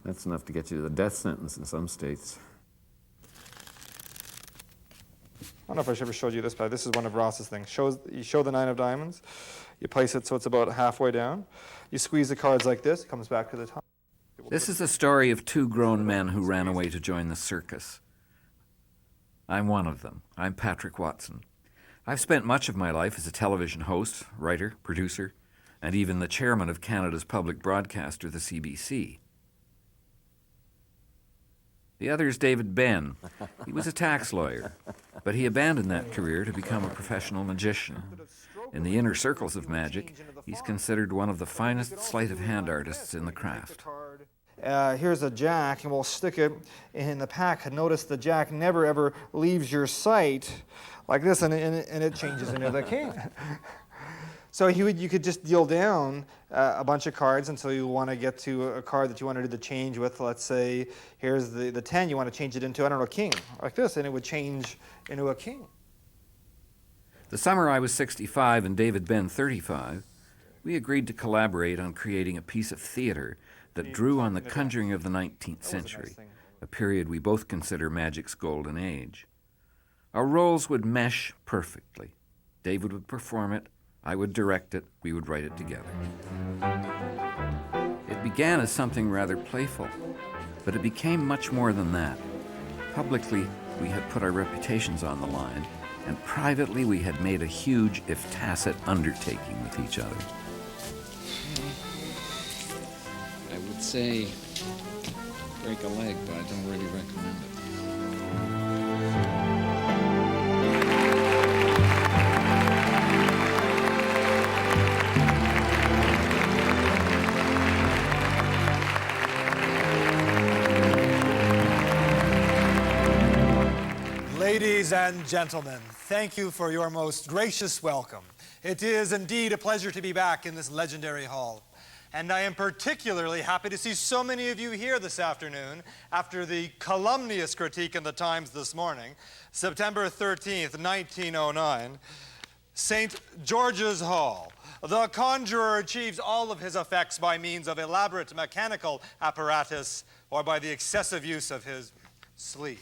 That's enough to get you to the death sentence in some states. I don't know if I ever showed you this, but this is one of Ross's things. You show the 9 of diamonds, you place it so it's about halfway down, you squeeze the cards like this, it comes back to the top. This is the story of 2 grown men who ran away to join the circus. I'm one of them. I'm Patrick Watson. I've spent much of my life as a television host, writer, producer, and even the chairman of Canada's public broadcaster, the CBC. The other is David Ben. He was a tax lawyer, but he abandoned that career to become a professional magician. In the inner circles of magic, he's considered one of the finest sleight of hand artists in the craft. Here's a jack, and we'll stick it in the pack. Notice the jack never ever leaves your sight like this, and it changes into the king. So you could just deal down a bunch of cards until you want to get to a card that you want to do the change with. Let's say here's the 10, you want to change it into, I don't know, a king, like this, and it would change into a king. The summer I was 65 and David Ben 35, we agreed to collaborate on creating a piece of theater that drew on the conjuring of the 19th century, a period we both consider magic's golden age. Our roles would mesh perfectly. David would perform it, I would direct it, we would write it together. It began as something rather playful, but it became much more than that. Publicly, we had put our reputations on the line, and privately we had made a huge, if tacit, undertaking with each other. I would say break a leg, but I don't really recommend it. Ladies and gentlemen, thank you for your most gracious welcome. It is indeed a pleasure to be back in this legendary hall. And I am particularly happy to see so many of you here this afternoon after the calumnious critique in the Times this morning, September 13th, 1909, St. George's Hall. The conjurer achieves all of his effects by means of elaborate mechanical apparatus or by the excessive use of his sleeves.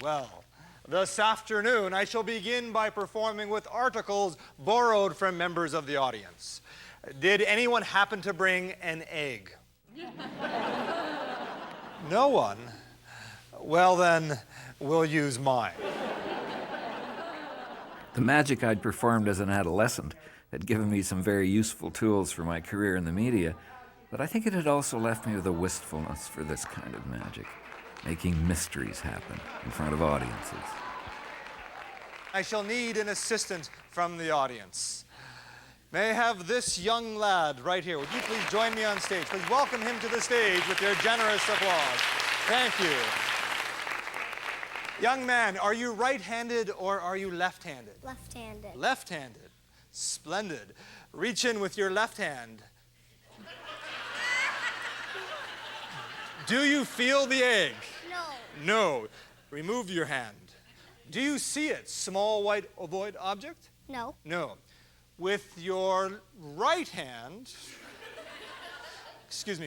Well, this afternoon I shall begin by performing with articles borrowed from members of the audience. Did anyone happen to bring an egg? No one? Well then, we'll use mine. The magic I'd performed as an adolescent had given me some very useful tools for my career in the media, but I think it had also left me with a wistfulness for this kind of magic, making mysteries happen in front of audiences. I shall need an assistant from the audience. May I have this young lad right here. Would you please join me on stage? Please welcome him to the stage with your generous applause. Thank you. Young man, are you right-handed or are you left-handed? Left-handed. Left-handed. Splendid. Reach in with your left hand. Do you feel the egg? No. No. Remove your hand. Do you see it? Small white ovoid object? No. No. With your right hand,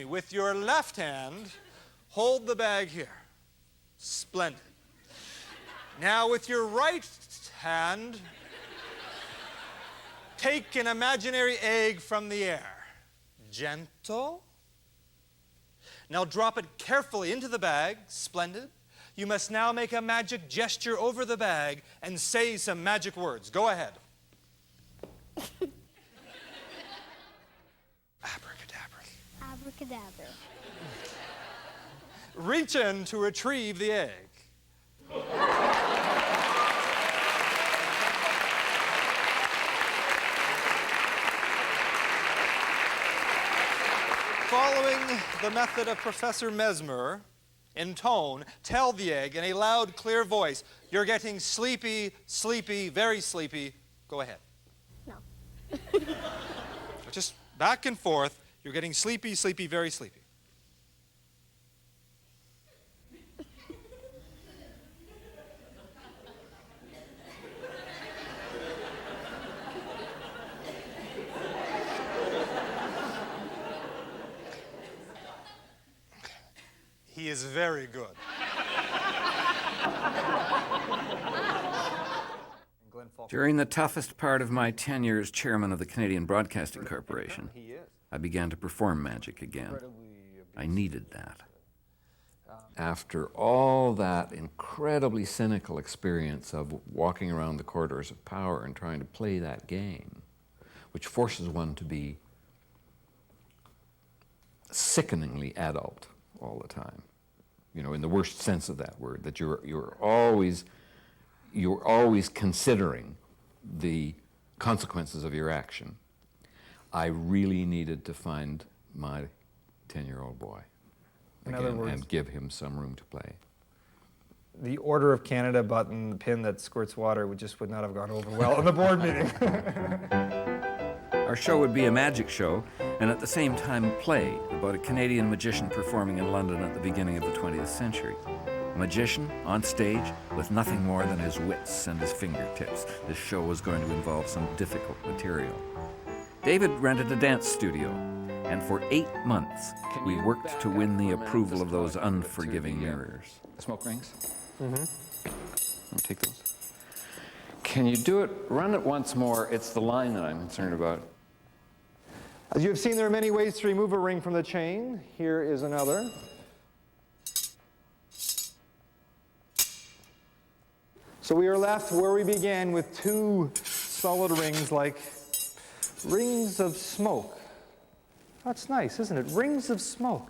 with your left hand, hold the bag here. Splendid. Now with your right hand, take an imaginary egg from the air. Gentle. Now drop it carefully into the bag. Splendid. You must now make a magic gesture over the bag and say some magic words. Go ahead. Abracadabra. Abracadabra. Reach in to retrieve the egg. Following the method of Professor Mesmer, in tone, tell the egg in a loud, clear voice, you're getting sleepy, sleepy, very sleepy. Go ahead. No. Just back and forth. You're getting sleepy, sleepy, very sleepy. is very good. During the toughest part of my tenure as chairman of the Canadian Broadcasting Corporation, I began to perform magic again. I needed that. After all that incredibly cynical experience of walking around the corridors of power and trying to play that game, which forces one to be sickeningly adult all the time, you know, in the worst sense of that word, that you're always considering the consequences of your action. I really needed to find my 10-year-old boy again and give him some room to play. The Order of Canada button, the pin that squirts water, would not have gone over well in the board meeting. Our show would be a magic show, and at the same time a play about a Canadian magician performing in London at the beginning of the 20th century. A magician on stage with nothing more than his wits and his fingertips. This show was going to involve some difficult material. David rented a dance studio, and for 8 months we worked to win the approval of those unforgiving mirrors. Smoke rings? Mm-hmm. Let me take those. Can you do it? Run it once more. It's the line that I'm concerned about. As you have seen, there are many ways to remove a ring from the chain. Here is another. So we are left where we began with 2 solid rings, like rings of smoke. That's nice, isn't it? Rings of smoke.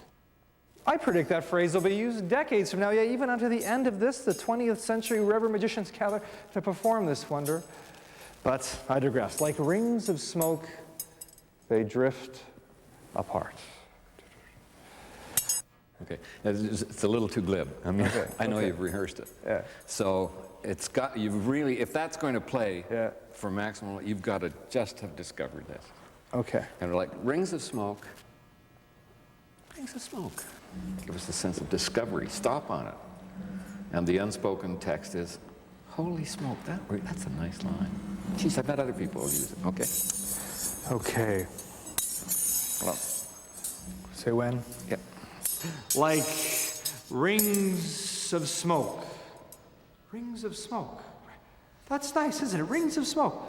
I predict that phrase will be used decades from now, yeah, even unto the end of this, the 20th century, wherever magicians gather to perform this wonder. But I digress. Like rings of smoke, they drift apart. Okay, it's a little too glib. I mean, okay. I know you've rehearsed it. Yeah. So it's got, you've really, if that's going to play for maximum, you've got to just have discovered this. Okay. And like rings of smoke, rings of smoke. Give us a sense of discovery. Stop on it. And the unspoken text is, holy smoke, that's a nice line. Geez, I bet other people will use it. Okay. Okay. Well, say when? Yeah. Like rings of smoke. Rings of smoke. That's nice, isn't it? Rings of smoke.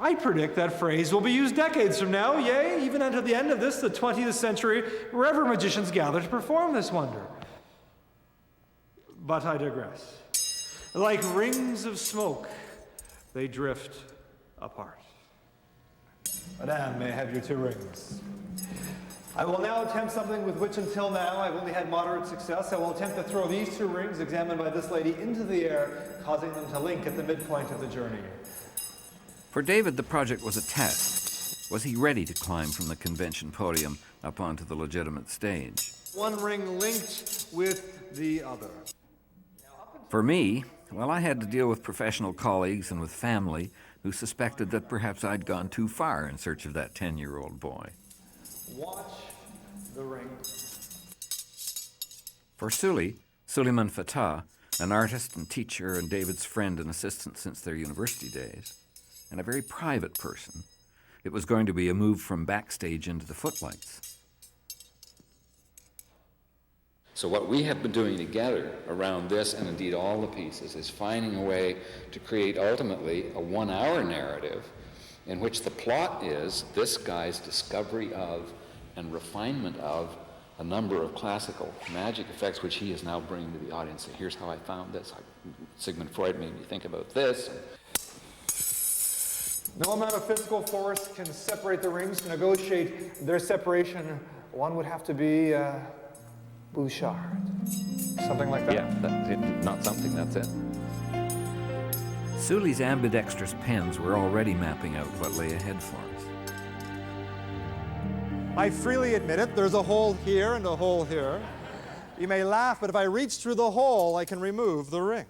I predict that phrase will be used decades from now, yea, even unto the end of this, the 20th century, wherever magicians gather to perform this wonder. But I digress. Like rings of smoke, they drift apart. Madame, may I have your 2 rings? I will now attempt something with which until now I've only had moderate success. I will attempt to throw these 2 rings examined by this lady into the air, causing them to link at the midpoint of the journey. For David, the project was a test. Was he ready to climb from the convention podium up onto the legitimate stage? 1 ring linked with the other. For me, well, I had to deal with professional colleagues and with family who suspected that perhaps I'd gone too far in search of that 10-year-old boy. Watch the ring. For Suleiman Fatah, an artist and teacher and David's friend and assistant since their university days, and a very private person, it was going to be a move from backstage into the footlights. so what we have been doing together around this, and indeed all the pieces, is finding a way to create ultimately a 1-hour narrative in which the plot is this guy's discovery of and refinement of a number of classical magic effects which he is now bringing to the audience. So here's how I found this. Sigmund Freud made me think about this. No amount of physical force can separate the rings. To negotiate their separation, one would have to be Bouchard. Something like that? Yeah, that's it. Not something, that's it. Sully's ambidextrous pens were already mapping out what lay ahead for us. I freely admit it, there's a hole here and a hole here. You may laugh, but if I reach through the hole, I can remove the ring.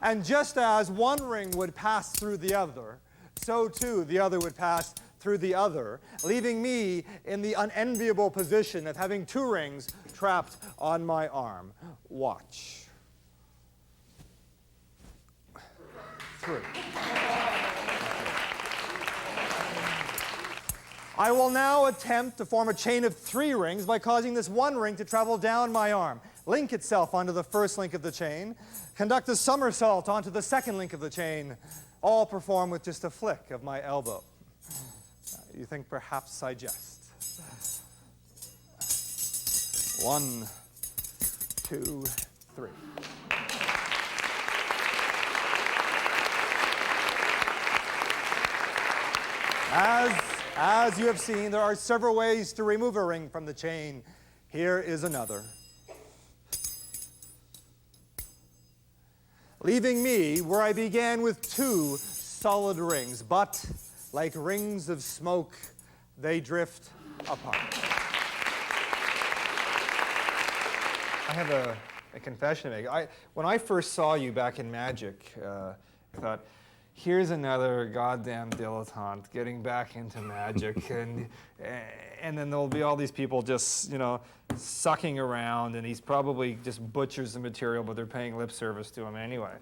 And just as one ring would pass through the other, so too the other would pass through the other, leaving me in the unenviable position of having 2 rings trapped on my arm. Watch. 3. I will now attempt to form a chain of 3 rings by causing this 1 ring to travel down my arm. link itself onto the first link of the chain, conduct a somersault onto the second link of the chain, all performed with just a flick of my elbow. You think perhaps I jest. 1, 2, 3. As you have seen, there are several ways to remove a ring from the chain. Here is another. Leaving me where I began with 2 solid rings, but like rings of smoke, they drift apart. I have a confession to make. When I first saw you back in Magic, I thought, here's another goddamn dilettante getting back into Magic, and then there'll be all these people just, sucking around, and he's probably just butchers the material, but they're paying lip service to him anyway.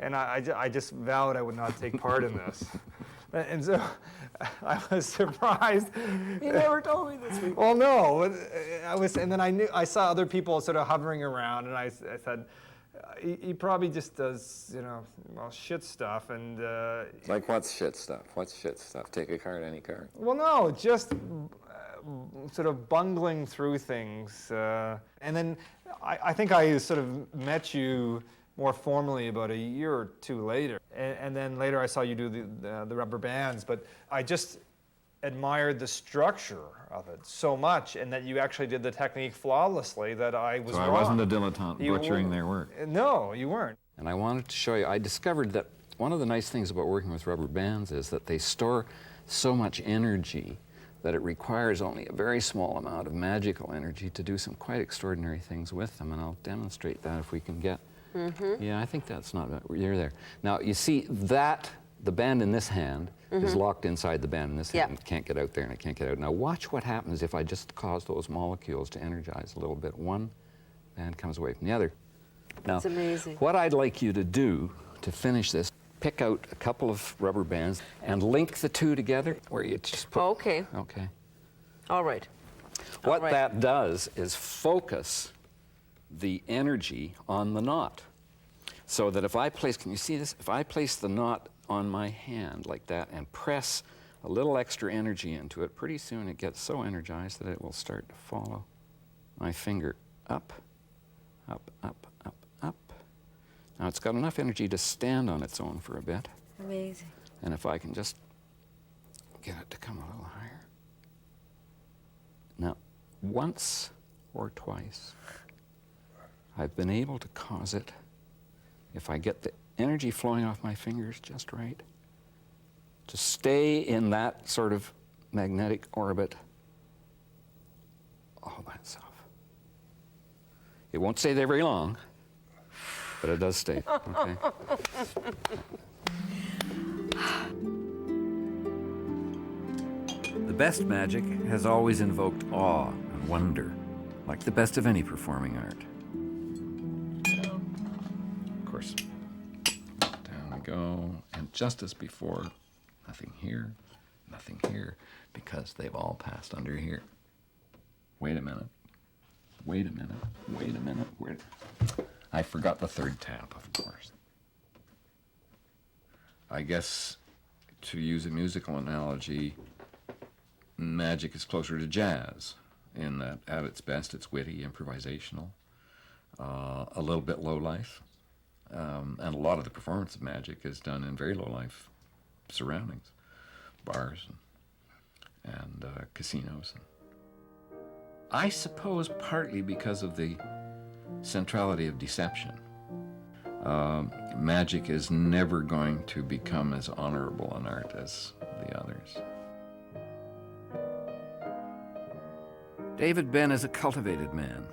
And I just vowed I would not take part in this. And so I was surprised. You never told me this week. Well, no, and then I saw other people sort of hovering around, and I said, he probably just does, shit stuff, and... Like what's shit stuff? What's shit stuff? Take a card, any card. Well, no, just sort of bungling through things. And then I think I sort of met you more formally about a year or 2 later. And then later I saw you do the rubber bands, but I just admired the structure of it so much, and that you actually did the technique flawlessly, that I was So wrong. I wasn't a dilettante butchering their work. No, you weren't. And I wanted to show you, I discovered that one of the nice things about working with rubber bands is that they store so much energy that it requires only a very small amount of magical energy to do some quite extraordinary things with them, and I'll demonstrate that if we can get... Yeah, I think that's not... You're there. Now, you see that, the band in this hand is locked inside the band in this hand. It can't get out there, and it can't get out. Now, watch what happens if I just cause those molecules to energize a little bit. One band comes away from the other. Now, That's amazing. What I'd like you to do to finish this, pick out a couple of rubber bands and link the 2 together, where you just put... Okay. Okay. All right. What right. that does is focus the energy on the knot. So that if I place, can you see this? If I place the knot on my hand like that and press a little extra energy into it, pretty soon it gets so energized that it will start to follow my finger up, up, up, up, up. Now it's got enough energy to stand on its own for a bit. Amazing. And if I can just get it to come a little higher. Now, once or twice, I've been able to cause it, if I get the energy flowing off my fingers just right, to stay in that sort of magnetic orbit all by itself. It won't stay there very long, but it does stay, okay? The best magic has always invoked awe and wonder, like the best of any performing art. Of course. Down we go, and just as before, nothing here, because they've all passed under here. Wait a minute. Wait a minute. Wait a minute. I forgot the 3rd tap, of course. I guess, to use a musical analogy, magic is closer to jazz, in that at its best it's witty, improvisational, a little bit low-life, and a lot of the performance of magic is done in very low-life surroundings, bars and casinos. I suppose partly because of the centrality of deception. Magic is never going to become as honorable an art as the others. David Ben is a cultivated man,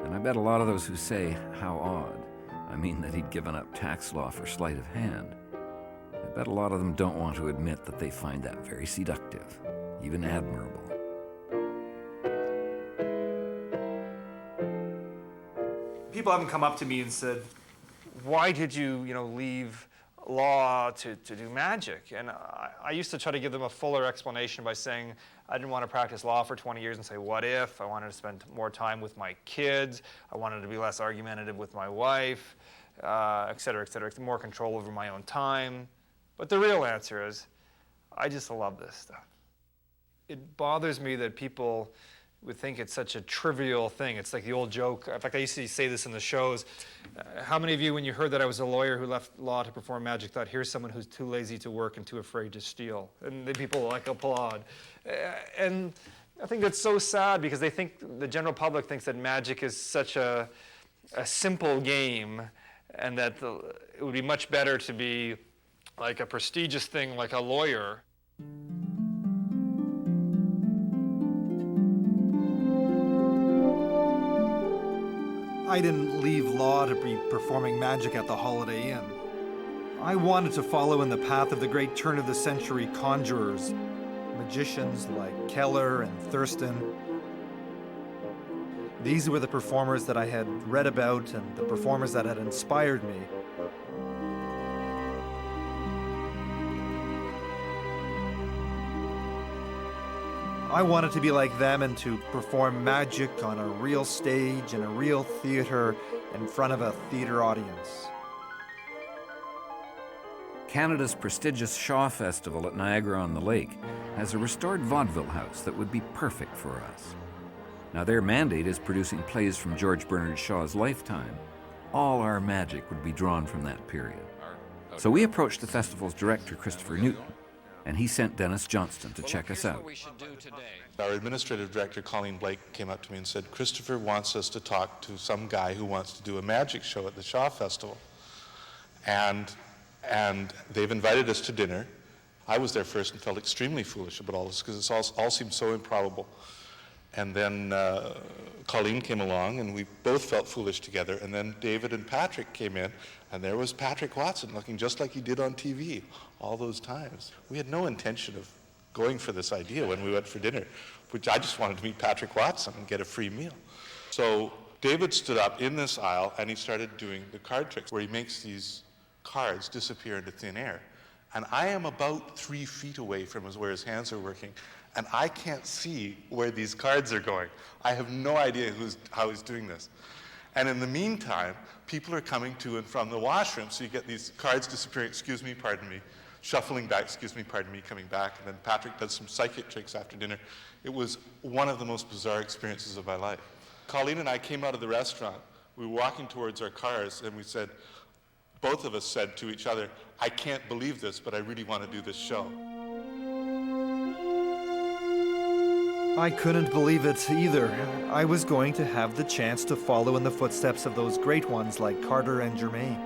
and I bet a lot of those who say, how odd, I mean that he'd given up tax law for sleight of hand. I bet a lot of them don't want to admit that they find that very seductive, even admirable. People haven't come up to me and said, why did you, leave law to do magic? And I used to try to give them a fuller explanation by saying I didn't want to practice law for 20 years and say, what if? I wanted to spend more time with my kids. I wanted to be less argumentative with my wife, et cetera, more control over my own time. But the real answer is, I just love this stuff. It bothers me that people would think it's such a trivial thing. It's like the old joke. In fact, I used to say this in the shows. How many of you, when you heard that I was a lawyer who left law to perform magic, thought, here's someone who's too lazy to work and too afraid to steal? And the people like applaud. And I think that's so sad because they think, the general public thinks that magic is such a simple game and that it would be much better to be like a prestigious thing like a lawyer. I didn't leave law to be performing magic at the Holiday Inn. I wanted to follow in the path of the great turn-of-the-century conjurers, magicians like Keller and Thurston. These were the performers that I had read about and the performers that had inspired me. I wanted to be like them and to perform magic on a real stage in a real theater in front of a theater audience. Canada's prestigious Shaw Festival at Niagara-on-the-Lake has a restored vaudeville house that would be perfect for us. Now, their mandate is producing plays from George Bernard Shaw's lifetime. All our magic would be drawn from that period. So we approached the festival's director, Christopher Newton, and he sent Dennis Johnston to check us out. Our administrative director, Colleen Blake, came up to me and said, Christopher wants us to talk to some guy who wants to do a magic show at the Shaw Festival. And they've invited us to dinner. I was there first and felt extremely foolish about all this because it all seemed so improbable. And then Colleen came along and we both felt foolish together. And then David and Patrick came in and there was Patrick Watson looking just like he did on TV all those times. We had no intention of going for this idea when we went for dinner, which I just wanted to meet Patrick Watson and get a free meal. So David stood up in this aisle and he started doing the card tricks where he makes these cards disappear into thin air. And I am about 3 feet away from where his hands are working, and I can't see where these cards are going. I have no idea how he's doing this. And in the meantime, people are coming to and from the washroom, so you get these cards disappearing, excuse me, pardon me, shuffling back, excuse me, pardon me, coming back, and then Patrick does some psychic tricks after dinner. It was one of the most bizarre experiences of my life. Colleen and I came out of the restaurant. We were walking towards our cars, and we said, both of us said to each other, I can't believe this, but I really want to do this show. I couldn't believe it either. I was going to have the chance to follow in the footsteps of those great ones like Carter and Germain.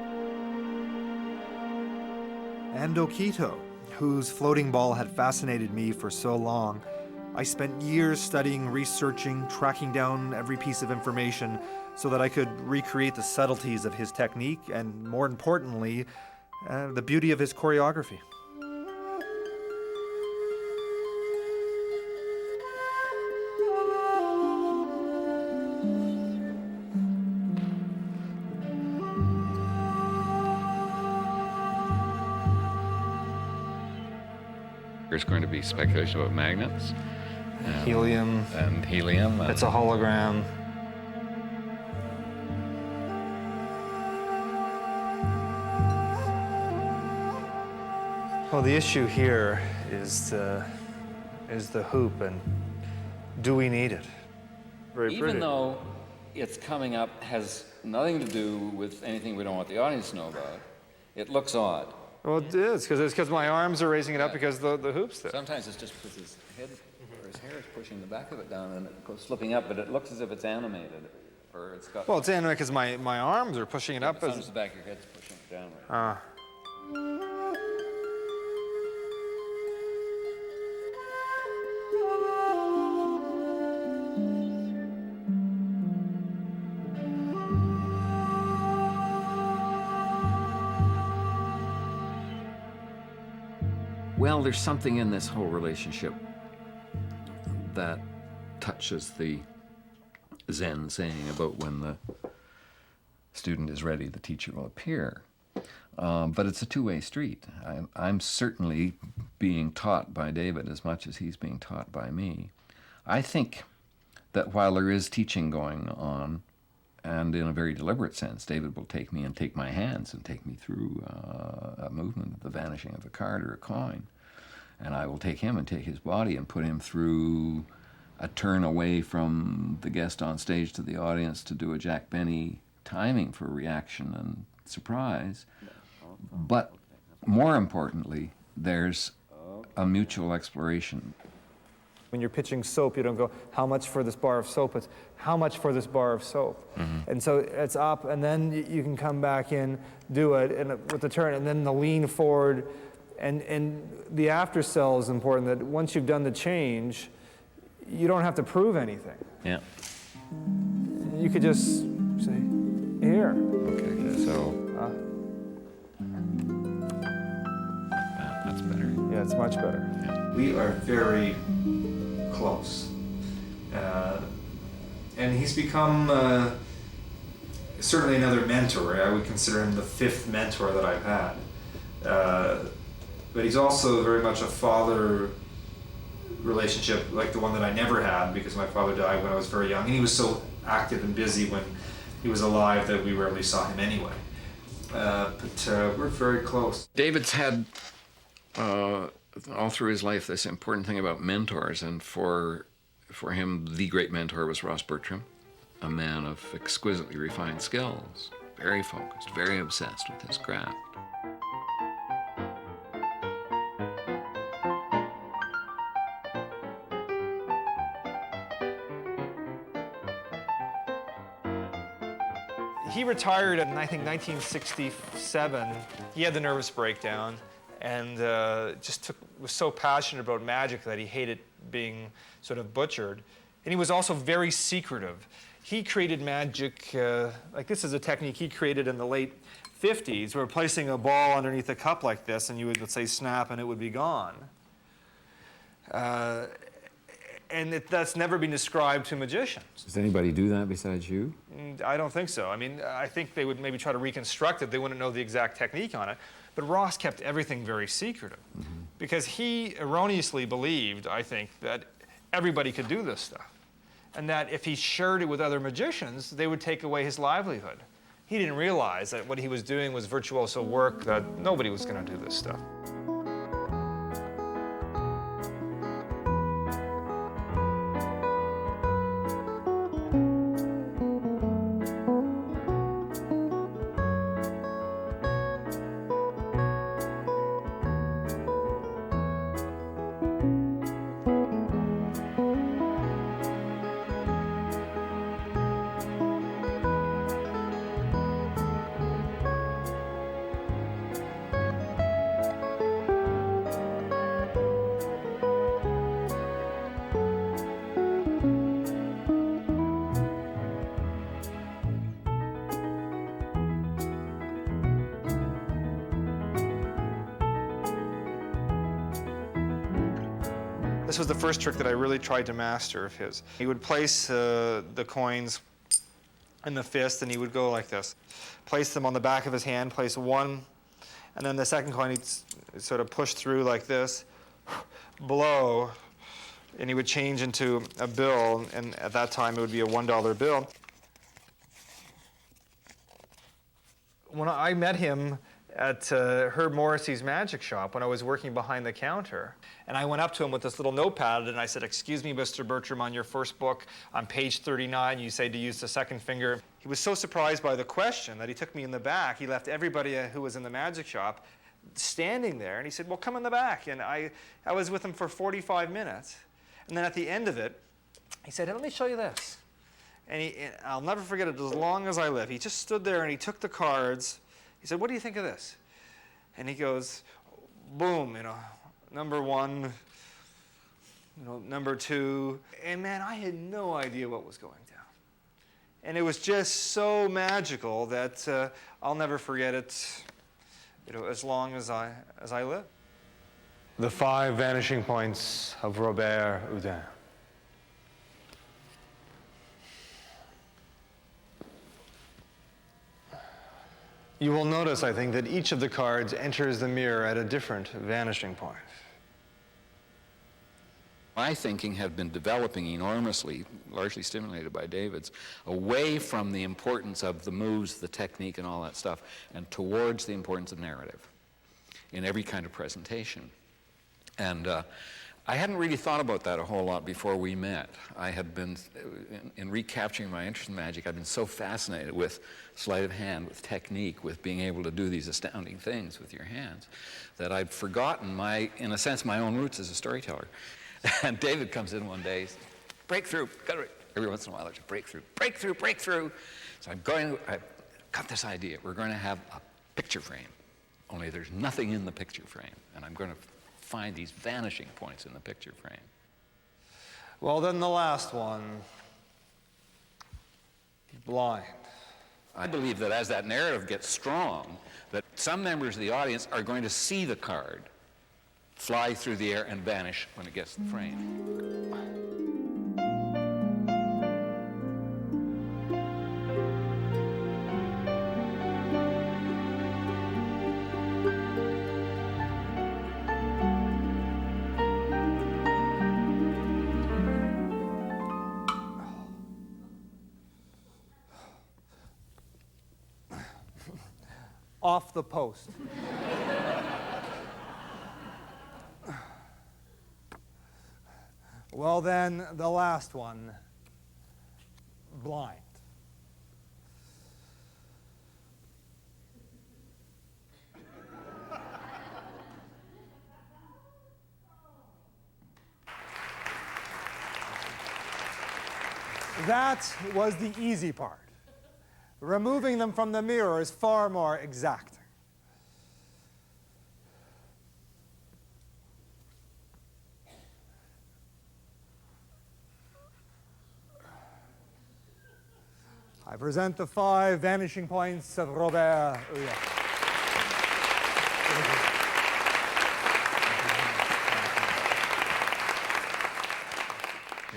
And Okito, whose floating ball had fascinated me for so long. I spent years studying, researching, tracking down every piece of information so that I could recreate the subtleties of his technique and, more importantly, the beauty of his choreography. There's going to be speculation about magnets. Helium. And helium. It's a hologram. Well, the issue here is the hoop, and do we need it? Very pretty. Even though it's coming up has nothing to do with anything we don't want the audience to know about, it looks odd. Well, it is, because my arms are raising it up because the hoop's there. Sometimes it's just because his head or his hair is pushing the back of it down and it goes slipping up, but it looks as if it's animated, or it's got. Well, it's animated because my arms are pushing it up. Sometimes the back of your head's pushing it downward. Well, there's something in this whole relationship that touches the Zen saying about when the student is ready, the teacher will appear. But it's a two-way street. I'm certainly being taught by David as much as he's being taught by me. I think that while there is teaching going on, and in a very deliberate sense, David will take me and take my hands and take me through a movement, the vanishing of a card or a coin. And I will take him and take his body and put him through a turn away from the guest on stage to the audience to do a Jack Benny timing for reaction and surprise. But more importantly, there's a mutual exploration. When you're pitching soap, you don't go, how much for this bar of soap? It's how much for this bar of soap? And so it's up, and then you can come back in, do it, and with the turn, and then the lean forward. And the after sell is important, that once you've done the change, you don't have to prove anything. Yeah. You could just say, here. Okay, so that's better. Yeah, it's much better. Yeah. We are very close. And he's become certainly another mentor. I would consider him the 5th mentor that I've had. But he's also very much a father relationship like the one that I never had, because my father died when I was very young, and he was so active and busy when he was alive that we rarely saw him anyway. But we're very close. David's had all through his life this important thing about mentors, and for him the great mentor was Ross Bertram, a man of exquisitely refined skills, very focused, very obsessed with his craft. He retired in, I think, 1967. He had the nervous breakdown and was so passionate about magic that he hated being sort of butchered. And he was also very secretive. He created magic, like this is a technique he created in the late 50s, where placing a ball underneath a cup like this, and you would, let's say, snap, and it would be gone. And that's never been described to magicians. Does anybody do that besides you? I don't think so. I mean, I think they would maybe try to reconstruct it. They wouldn't know the exact technique on it. But Ross kept everything very secretive, because he erroneously believed, I think, that everybody could do this stuff, and that if he shared it with other magicians, they would take away his livelihood. He didn't realize that what he was doing was virtuoso work, that nobody was going to do this stuff. This was the first trick that I really tried to master of his. He would place the coins in the fist, and he would go like this. Place them on the back of his hand, place one, and then the second coin he'd sort of push through like this, blow, and he would change into a bill, and at that time it would be a $1 bill. When I met him at Herb Morrissey's magic shop when I was working behind the counter, and I went up to him with this little notepad, and I said, "Excuse me, Mr. Bertram, on your first book, on page 39, you say to use the second finger." He was so surprised by the question that he took me in the back. He left everybody who was in the magic shop standing there, and he said, "Well, come in the back." And I was with him for 45 minutes. And then at the end of it, he said, "Hey, let me show you this." And I'll never forget it as long as I live. He just stood there and he took the cards. He said, "What do you think of this?" And he goes, boom, number one, number two. And man, I had no idea what was going down. And it was just so magical that I'll never forget it, as long as I live. The 5 vanishing points of Robert Houdin. You will notice, I think, that each of the cards enters the mirror at a different vanishing point. My thinking had been developing enormously, largely stimulated by David's, away from the importance of the moves, the technique, and all that stuff, and towards the importance of narrative in every kind of presentation. And I hadn't really thought about that a whole lot before we met. I had been, in recapturing my interest in magic, I've been so fascinated with sleight of hand, with technique, with being able to do these astounding things with your hands, that I'd forgotten in a sense, my own roots as a storyteller. And David comes in one day, breakthrough, every once in a while there's a breakthrough, breakthrough, breakthrough. So I've got this idea. We're going to have a picture frame, only there's nothing in the picture frame. And I'm going to find these vanishing points in the picture frame. Well, then the last one, blind. I believe that as that narrative gets strong, that some members of the audience are going to see the card fly through the air and vanish when it gets to the frame. Off the post. Well, then, the last one, blind. That was the easy part. Removing them from the mirror is far more exacting. I present the 5 vanishing points of Robert Houillard.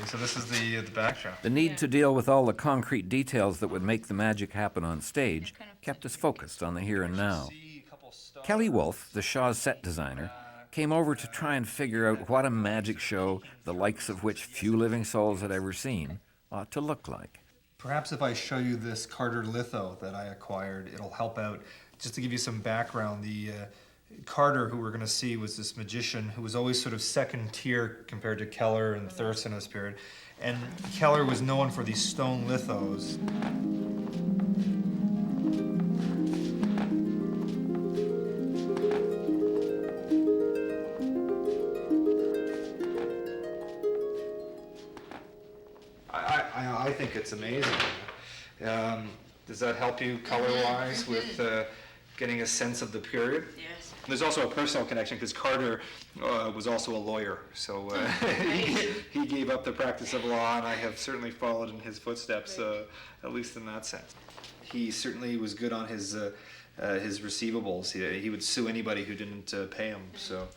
So this is the backdrop. The need to deal with all the concrete details that would make the magic happen on stage kept us focused on the here and now. Kelly Wolfe, the Shaw's set designer, came over to try and figure out what a magic show, the likes of which few living souls had ever seen, ought to look like. Perhaps if I show you this Carter litho that I acquired, it'll help out. Just to give you some background, the Carter, who we're going to see, was this magician who was always sort of second tier compared to Keller and Thurston in this period. And Keller was known for these stone lithos. I think it's amazing. Does that help you color-wise with getting a sense of the period? Yes. There's also a personal connection because Carter was also a lawyer, so he gave up the practice of law, and I have certainly followed in his footsteps, at least in that sense. He certainly was good on his receivables. He would sue anybody who didn't pay him. So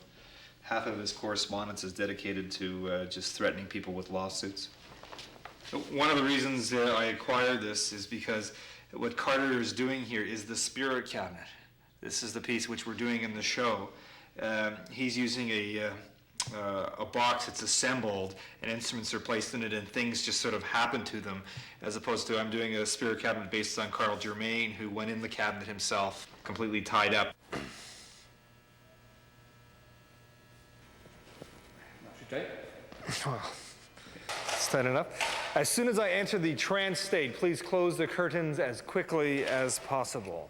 half of his correspondence is dedicated to just threatening people with lawsuits. One of the reasons I acquired this is because what Carter is doing here is the spirit cabinet. This is the piece which we're doing in the show. He's using a box that's assembled, and instruments are placed in it, and things just sort of happen to them, as opposed to I'm doing a spirit cabinet based on Carl Germain, who went in the cabinet himself, completely tied up. Tight enough. As soon as I enter the trance state, please close the curtains as quickly as possible.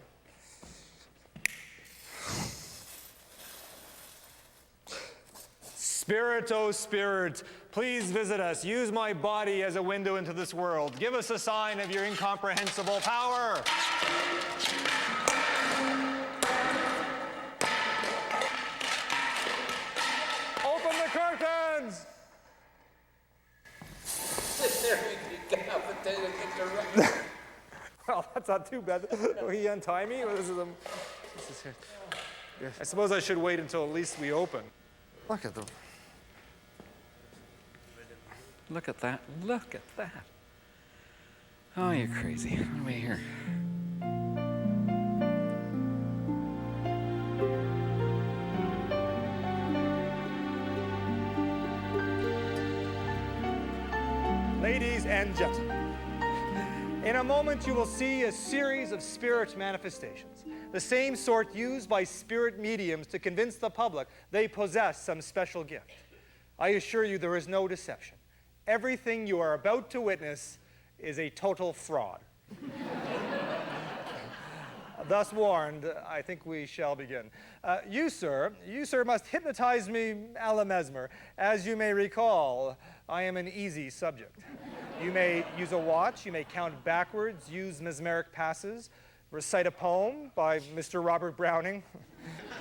Spirit, oh spirit, please visit us. Use my body as a window into this world. Give us a sign of your incomprehensible power. Open the curtains! Well, that's not too bad. Will he untie me? Or this is here. Yeah. I suppose I should wait until at least we open. Look at them. Look at that. Look at that. Oh, you're crazy. What do we hear? Ladies and gentlemen, in a moment you will see a series of spirit manifestations, the same sort used by spirit mediums to convince the public they possess some special gift. I assure you there is no deception. Everything you are about to witness is a total fraud. Thus warned, I think we shall begin. You, sir, must hypnotize me a la Mesmer. As you may recall, I am an easy subject. You may use a watch, you may count backwards, use mesmeric passes, recite a poem by Mr. Robert Browning,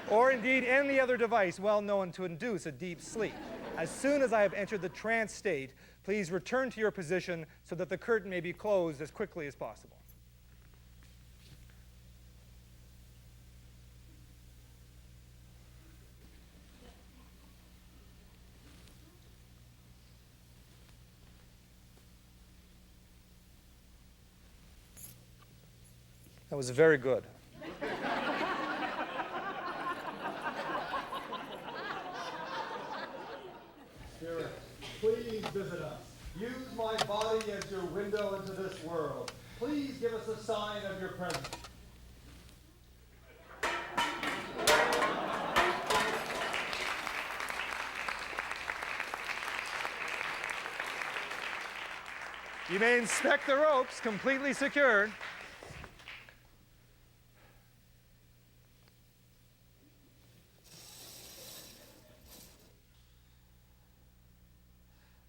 or indeed any other device well known to induce a deep sleep. As soon as I have entered the trance state, please return to your position so that the curtain may be closed as quickly as possible. That was very good. Spirit, please visit us. Use my body as your window into this world. Please give us a sign of your presence. You may inspect the ropes, completely secured.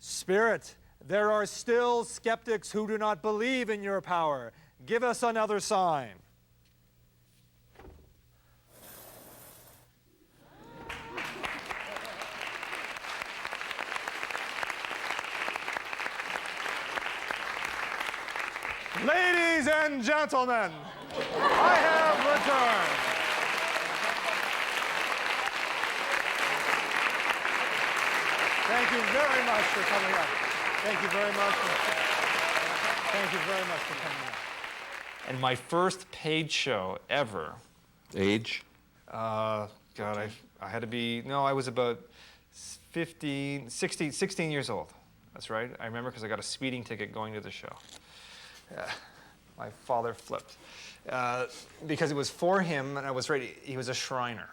Spirit, there are still skeptics who do not believe in your power. Give us another sign. Ladies and gentlemen, I have returned. Thank you very much for coming up. Thank you very much. Thank you very much for coming up. And my first paid show ever. Age? God, I had to be, no, I was about 16 years old. That's right. I remember because I got a speeding ticket going to the show. My father flipped. Because it was for him, and I was ready. He was a Shriner.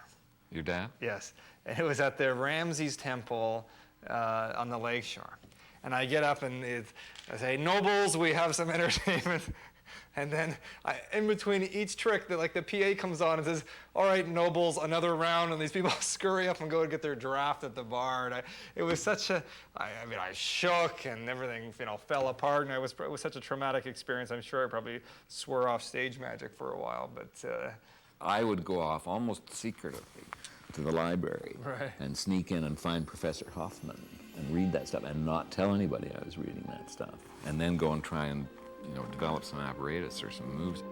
Your dad? Yes. And it was at the Ramses Temple on the lakeshore. And I get up and I say, "Nobles, we have some entertainment." And then in between each trick, the PA comes on and says, "All right, nobles, another round." And these people scurry up and go and get their draft at the bar. And it was such a, I shook and everything, fell apart. And it was such a traumatic experience. I'm sure I probably swore off stage magic for a while. But I would go off almost secretly to the library and sneak in and find Professor Hoffman and read that stuff and not tell anybody I was reading that stuff. And then go and try and develop some apparatus or some moves.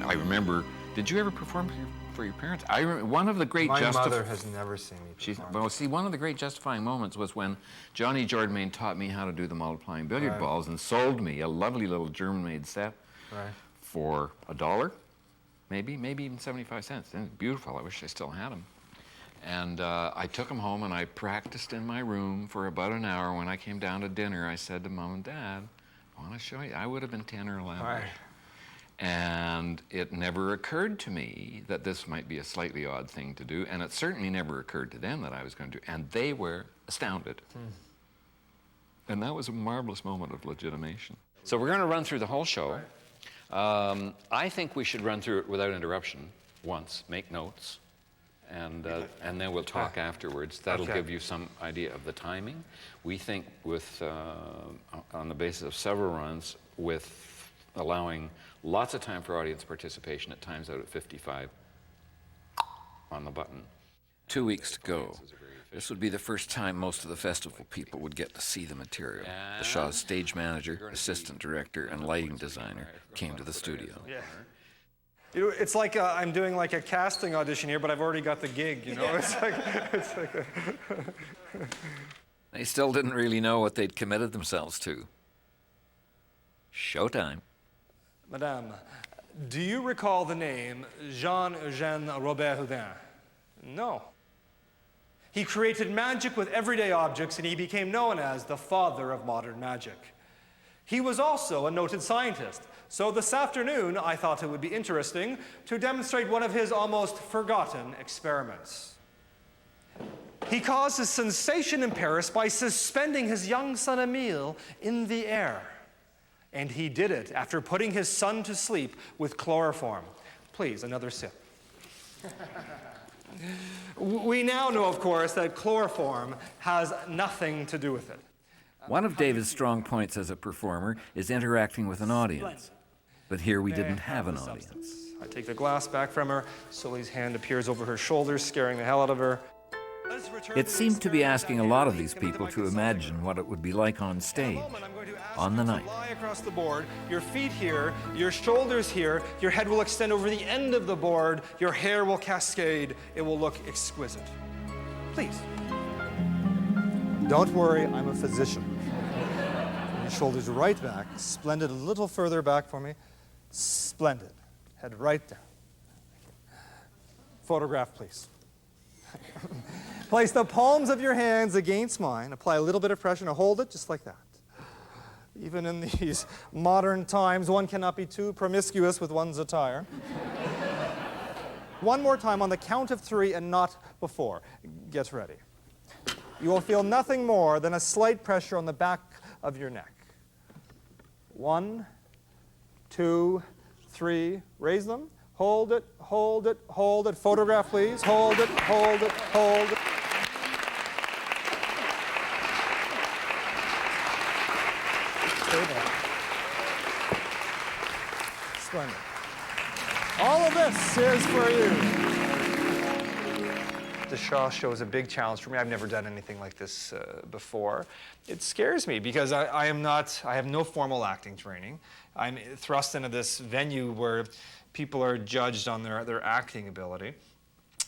I remember, did you ever perform for your parents? I remember one of the great my mother has never seen me perform. Well, see, one of the great justifying moments was when Johnny Jordmain taught me how to do the multiplying billiard balls and sold me a lovely little German-made set for $1. Maybe even 75 cents. They're beautiful. I wish I still had them. And I took them home and I practiced in my room for about an hour. When I came down to dinner, I said to Mom and Dad, "I want to show you." I would have been 10 or 11. And it never occurred to me that this might be a slightly odd thing to do. And it certainly never occurred to them that I was going to do. And they were astounded. And that was a marvelous moment of legitimation. So we're going to run through the whole show. I think we should run through it without interruption once, make notes, and then we'll talk afterwards. That'll give you some idea of the timing. We think on the basis of several runs, with allowing lots of time for audience participation, it times out at 55 on the button. 2 weeks to go. This would be the first time most of the festival people would get to see the material. The Shaw's stage manager, assistant director, and lighting designer came to the studio. It's like I'm doing like a casting audition here, but I've already got the gig, It's like They still didn't really know what they'd committed themselves to. Showtime. Madame, Do you recall the name Jean-Eugène Robert Houdin? No. He created magic with everyday objects, and he became known as the father of modern magic. He was also a noted scientist, so this afternoon I thought it would be interesting to demonstrate one of his almost forgotten experiments. He caused a sensation in Paris by suspending his young son Emile in the air. And he did it after putting his son to sleep with chloroform. Please, another sip. We now know, of course, that chloroform has nothing to do with it. One of David's strong points as a performer is interacting with an audience. But here we didn't have an audience. I take the glass back from her. Sully's hand appears over her shoulder, scaring the hell out of her. It seemed to be asking a lot of these people to imagine what it would be like on stage, on the night. Lie across the board, your feet here, your shoulders here, your head will extend over the end of the board, your hair will cascade, it will look exquisite. Please. Don't worry, I'm a physician. Your shoulders right back, splendid, a little further back for me. Splendid. Head right down. Photograph, please. Place the palms of your hands against mine. Apply a little bit of pressure and hold it just like that. Even in these modern times, one cannot be too promiscuous with one's attire. One more time on the count of 3 and not before. Get ready. You will feel nothing more than a slight pressure on the back of your neck. 1, 2, 3. Raise them. Hold it, hold it, hold it. Photograph, please. Hold it, hold it, hold it. Stay there. Splendid. All of this is for you. The Shaw show is a big challenge for me. I've never done anything like this before. It scares me because I have no formal acting training. I'm thrust into this venue where people are judged on their acting ability.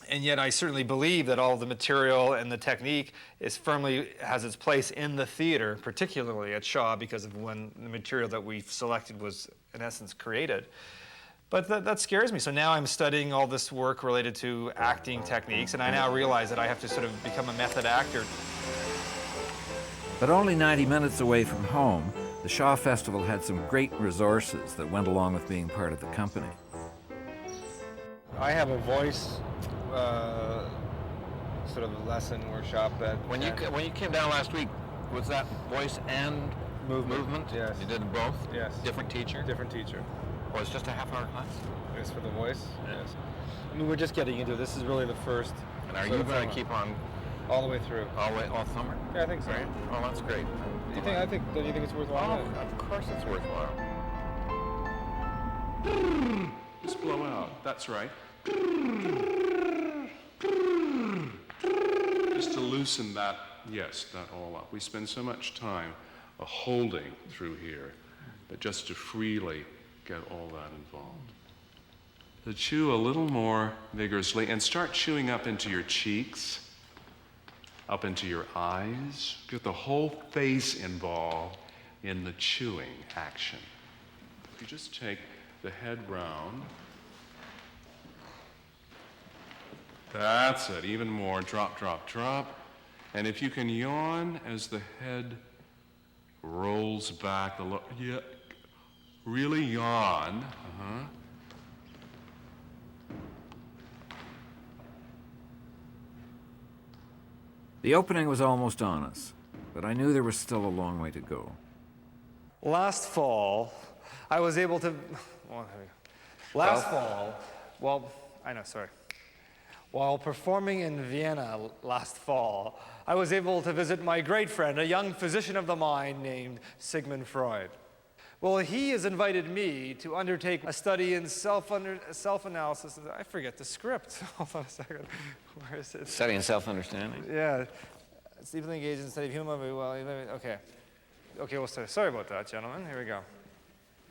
And yet I certainly believe that all the material and the technique firmly has its place in the theater, particularly at Shaw, because of when the material that we selected was, in essence, created. But that scares me. So now I'm studying all this work related to acting techniques, and I now realize that I have to sort of become a method actor. But only 90 minutes away from home, the Shaw Festival had some great resources that went along with being part of the company. I have a voice sort of lesson workshop that... When you came down last week, was that voice and movement? Yes. You did them both? Yes. Different teacher? Different teacher. Or it's just a half-hour class? It's for the voice? Yes. I mean, we're just getting into it. This is really the first... And are you going to keep on... All the way through. All summer? Yeah, I think so. Right? Oh, that's great. Don't you think it's worthwhile? Oh, of course it's worthwhile. Just blow out. That's right. Just to loosen that, yes, that all up. We spend so much time holding through here, but just to freely get all that involved. So chew a little more vigorously and start chewing up into your cheeks, up into your eyes. Get the whole face involved in the chewing action. If you just take the head round, that's it, even more, drop, drop, drop. And if you can yawn as the head rolls back, yeah, really yawn. The opening was almost on us, but I knew there was still a long way to go. Last fall, I was able to... While performing in Vienna last fall, I was able to visit my great friend, a young physician of the mind named Sigmund Freud. Well, he has invited me to undertake a study in self-analysis. I forget the script. Hold on a second. Where is it? Study in self-understanding? Yeah. Deeply engaged in the study of human body. Well, okay. Okay, we'll start. Sorry about that, gentlemen. Here we go.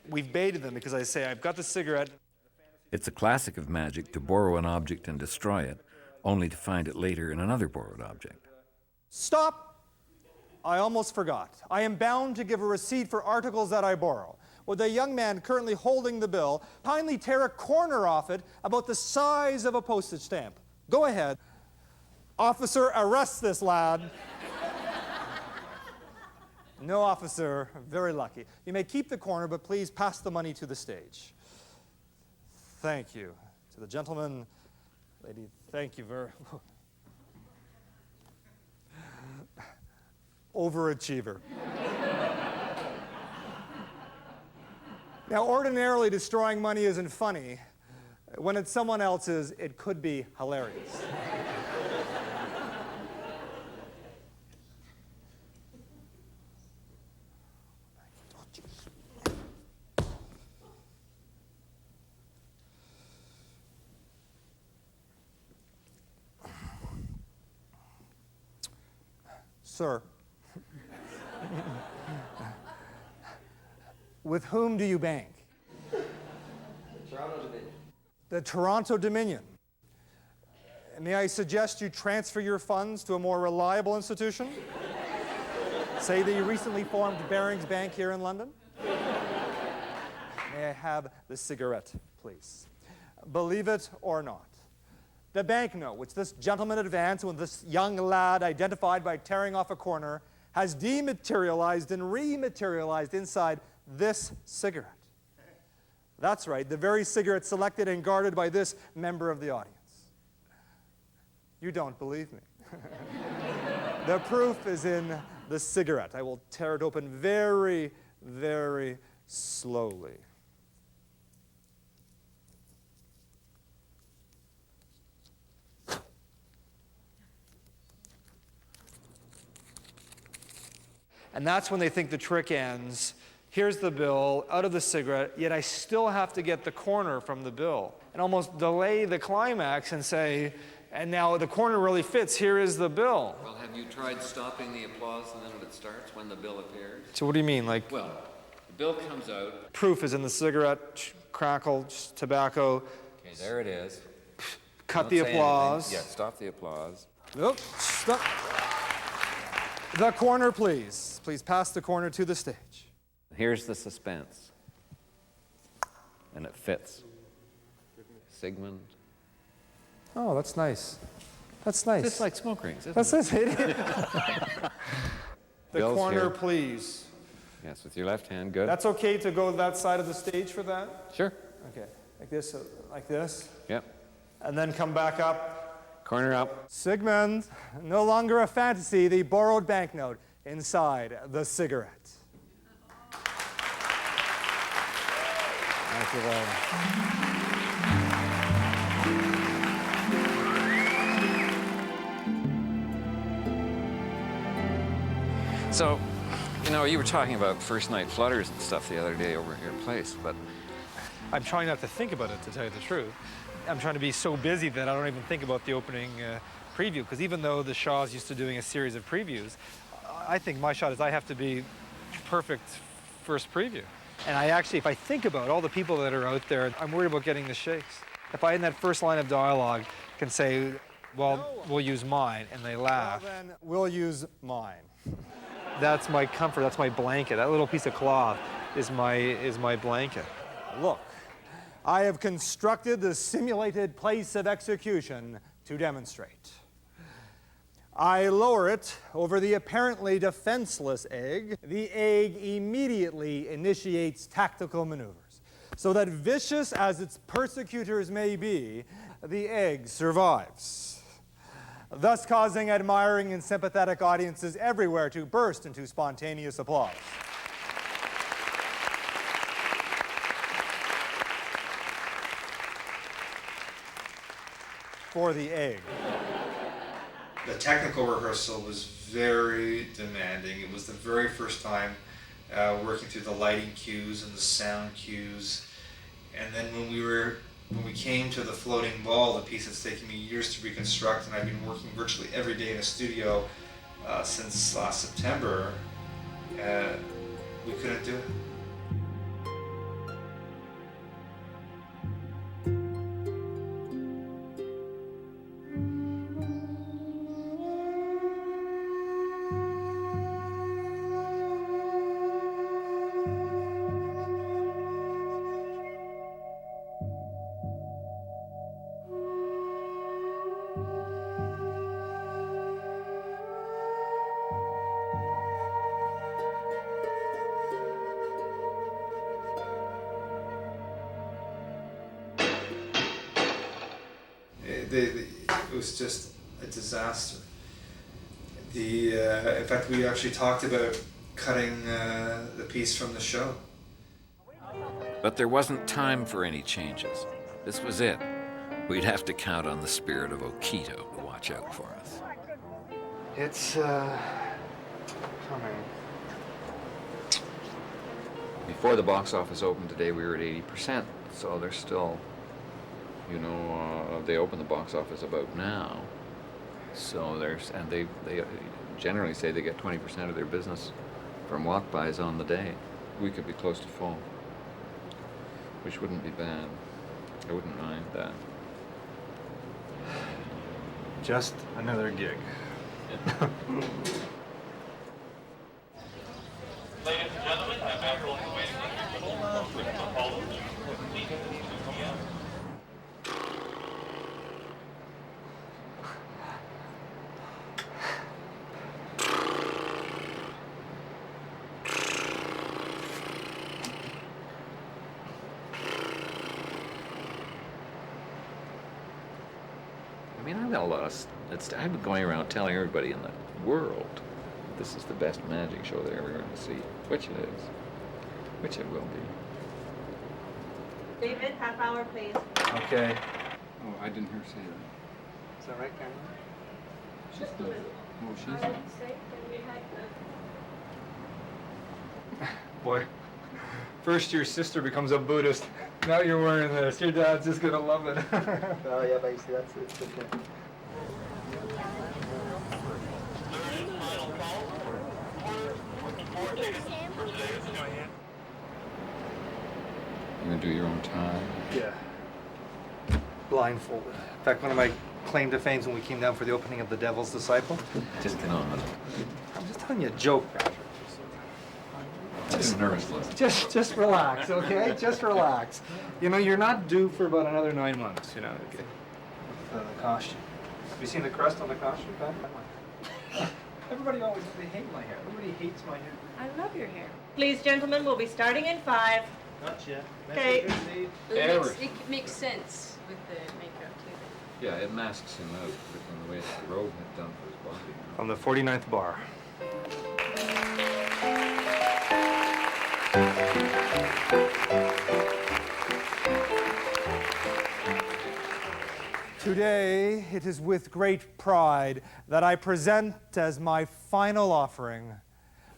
We've baited them because I say, I've got the cigarette. It's a classic of magic to borrow an object and destroy it, only to find it later in another borrowed object. Stop! I almost forgot. I am bound to give a receipt for articles that I borrow. with a young man currently holding the bill kindly tear a corner off it about the size of a postage stamp. Go ahead. Officer, arrest this lad. No, officer. Very lucky. You may keep the corner, but please pass the money to the stage. Thank you. To the gentleman, lady, thank you very much. Overachiever. Now, ordinarily, destroying money isn't funny. When it's someone else's, it could be hilarious. Sir, with whom do you bank? Toronto Dominion. The Toronto Dominion. May I suggest you transfer your funds to a more reliable institution? Say that you recently formed Barings Bank here in London? May I have the cigarette, please? Believe it or not, the banknote which this gentleman advanced when this young lad, identified by tearing off a corner, has dematerialized and rematerialized inside this cigarette. That's right, the very cigarette selected and guarded by this member of the audience. You don't believe me. The proof is in the cigarette. I will tear it open very, very slowly. And that's when they think the trick ends. Here's the bill out of the cigarette, yet I still have to get the corner from the bill and almost delay the climax and say, and now the corner really fits, here is the bill. Well, have you tried stopping the applause and then when it starts, when the bill appears? So what do you mean? Like, Well, the bill comes out. proof is in the cigarette, crackle, tobacco. Okay, there it is. Cut Don't the say applause. anything. Yeah, stop the applause. Nope, stop. The corner, please. Please pass the corner to the stage. Here's the suspense. And it fits. Sigmund. Oh, that's nice. That's nice. It's like smoke rings, isn't That's it? it. The Bill's corner, here. please. Yes, with your left hand, good. That's okay to go to that side of the stage for that? Sure. Okay, like this, like this. Yep. And then come back up. Corner up. Sigmund, no longer a fantasy, the borrowed banknote inside the cigarette. Thank you very much. So, you know, you were talking about first night flutters and stuff the other day over at your place, but I'm trying not to think about it, to tell you the truth. I'm trying to be so busy that I don't even think about the opening preview, because even though the Shaw's used to doing a series of previews, I think my shot is I have to be perfect first preview. And I actually, if I think about all the people that are out there, I'm worried about getting the shakes. If I, in that first line of dialogue, can say, well, No. we'll use mine, and they laugh. Well, then we'll use mine. That's my comfort, that's my blanket. That little piece of cloth is my blanket. Look, I have constructed the simulated place of execution to demonstrate. I lower it over the apparently defenseless egg. The egg immediately initiates tactical maneuvers, so that vicious as its persecutors may be, the egg survives, thus causing admiring and sympathetic audiences everywhere to burst into spontaneous applause. For the egg. The technical rehearsal was very demanding. It was the very first time working through the lighting cues and the sound cues. And then when we came to the floating ball, the piece that's taken me years to reconstruct, and I've been working virtually every day in a studio since last September, we couldn't do it. it was just a disaster. In fact, we actually talked about cutting the piece from the show. But there wasn't time for any changes. This was it. We'd have to count on the spirit of Okito to watch out for us. It's coming. Before the box office opened today, we were at 80%, so they're still, they open the box office about now. So they generally say they get 20% of their business from walk-bys on the day. We could be close to full, which wouldn't be bad. I wouldn't mind that. Just another gig. Ladies and gentlemen, I'm everyone waiting with Apollo. I mean, I've got a lot of. I've been going around telling everybody in the world this is the best magic show they're ever going to see, which it is, which it will be. David, half hour, please. Okay. Oh, I didn't hear her say that. Is that right, Karen? She's the. Oh, she's. Boy, first your sister becomes a Buddhist. Now you're wearing this. Your dad's just gonna love it. Oh yeah, but you see, that's it. Okay. You gonna do your own time? Yeah. Blindfolded. In fact, one of my claim to fame when we came down for the opening of The Devil's Disciple. Just get on with it. I'm just telling you a joke, Patrick. Just nervous. Just relax, okay? Just relax. You know, you're not due for about another 9 months, you know. Okay. With the costume. Have you seen the crest on the costume, Pat? Everybody always, they hate my hair. Everybody hates my hair. I love your hair. Please, gentlemen, we'll be starting in 5. Not yet. Okay. It makes sense with the makeup too. Yeah, it masks him out from the way the robe had done for his body. On the 49th bar. Today, it is with great pride that I present as my final offering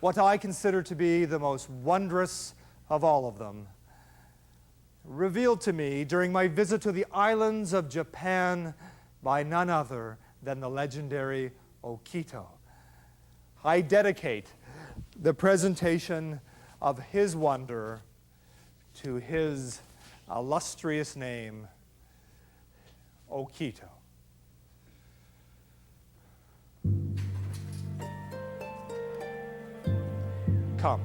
what I consider to be the most wondrous of all of them, revealed to me during my visit to the islands of Japan by none other than the legendary Okito. I dedicate the presentation of his wonder to his illustrious name, Okito. Come.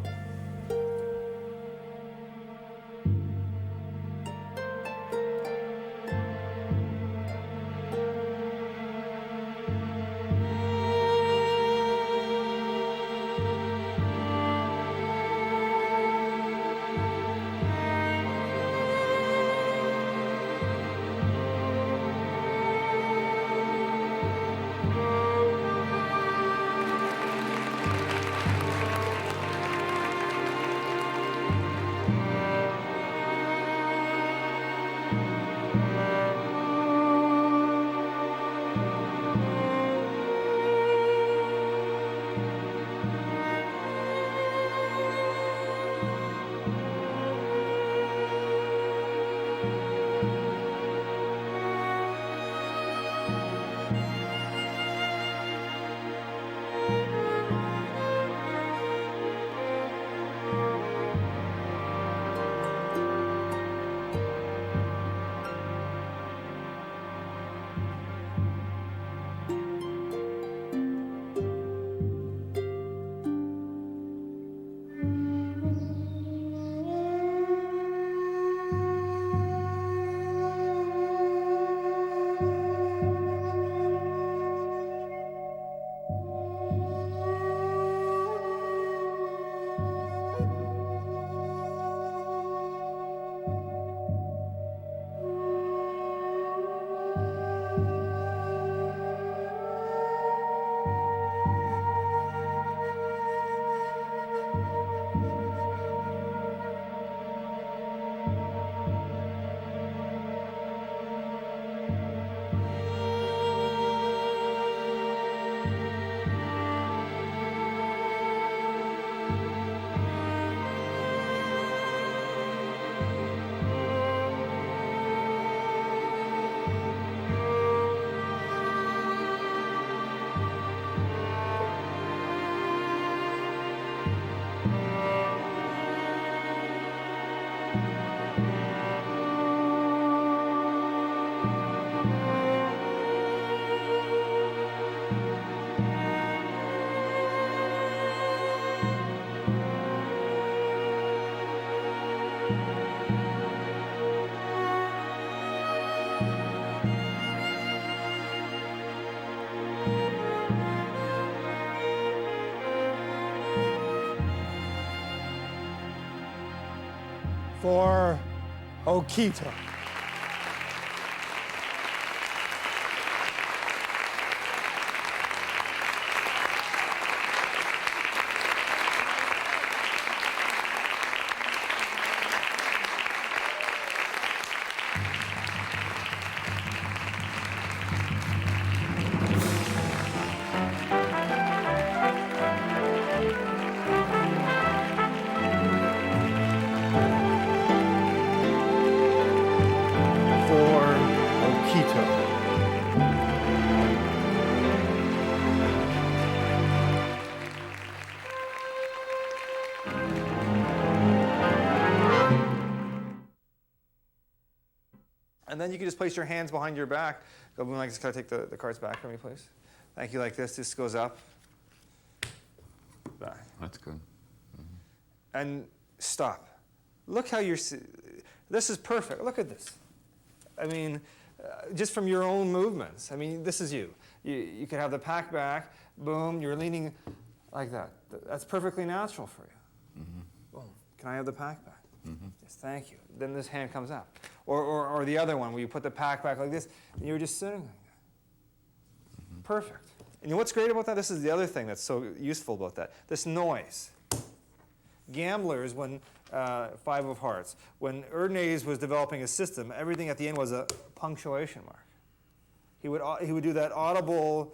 for Okito. For Okito. And then you can just place your hands behind your back. Go, like this. Can I take the cards back from me, please? Thank you. Like this. This goes up. Back. That's good. And stop. Look how you're. This is perfect. Look at this. I mean, just from your own movements. I mean, this is you. You could have the pack back. Boom. You're leaning like that. That's perfectly natural for you. Boom. Can I have the pack back? Yes, thank you. Then this hand comes up. Or the other one where you put the pack back like this, and you're just sitting like that. Perfect. And you know what's great about that? This is the other thing that's so useful about that. This noise. Gamblers, when Five of Hearts, when Erdnase was developing a system, everything at the end was a punctuation mark. He would do that audible